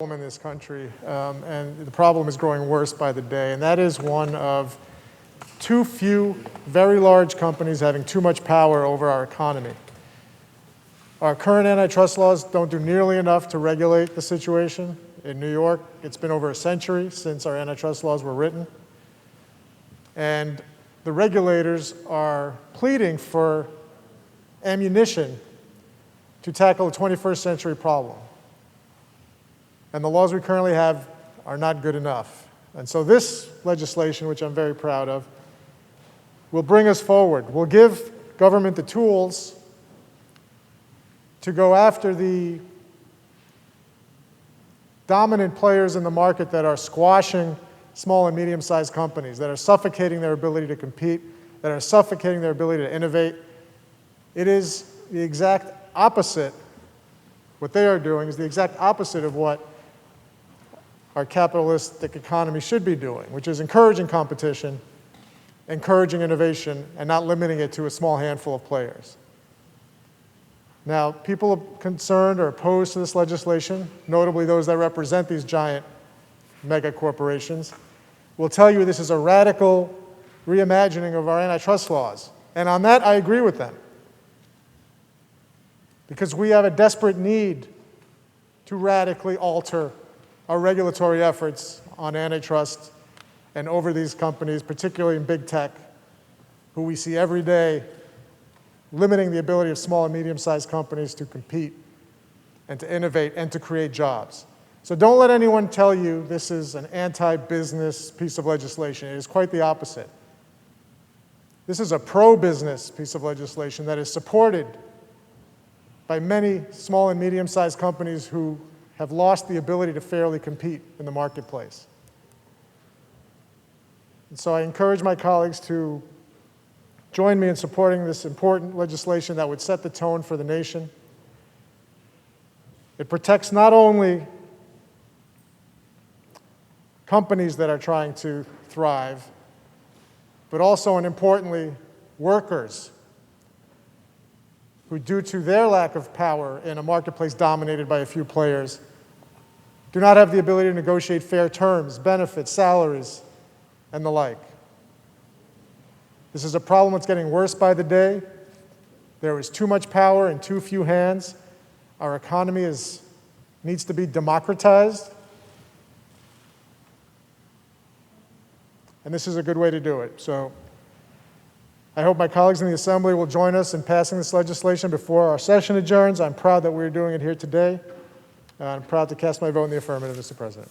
In this country, and the problem is growing worse by the day, and that is one of too few very large companies having too much power over our economy. Our current antitrust laws don't do nearly enough to regulate the situation. In New York, it's been over a century since our antitrust laws were written, and the regulators are pleading for ammunition to tackle a 21st century problem. And the laws we currently have are not good enough. And so this legislation, which I'm very proud of, will bring us forward. Will give government the tools to go after the dominant players in the market that are squashing small and medium-sized companies, that are suffocating their ability to compete, that are suffocating their ability to innovate. It is the exact opposite. What they are doing is the exact opposite of what our capitalistic economy should be doing, which is encouraging competition, encouraging innovation, and not limiting it to a small handful of players. Now, people concerned or opposed to this legislation, notably those that represent these giant mega corporations, will tell you this is a radical reimagining of our antitrust laws. And on that, I agree with them. Because we have a desperate need to radically alter our regulatory efforts on antitrust and over these companies, particularly in big tech, who we see every day limiting the ability of small and medium-sized companies to compete and to innovate and to create jobs. So don't let anyone tell you this is an anti-business piece of legislation. It is quite the opposite. This is a pro-business piece of legislation that is supported by many small and medium-sized companies who have lost the ability to fairly compete in the marketplace. And so I encourage my colleagues to join me in supporting this important legislation that would set the tone for the nation. It protects not only companies that are trying to thrive, but also, and importantly, workers who, due to their lack of power in a marketplace dominated by a few players, do not have the ability to negotiate fair terms, benefits, salaries, and the like. This is a problem that's getting worse by the day. There is too much power in too few hands. Our economy needs to be democratized. And this is a good way to do it. So I hope my colleagues in the Assembly will join us in passing this legislation before our session adjourns. I'm proud that we're doing it here today. I'm proud to cast my vote in the affirmative, Mr. President.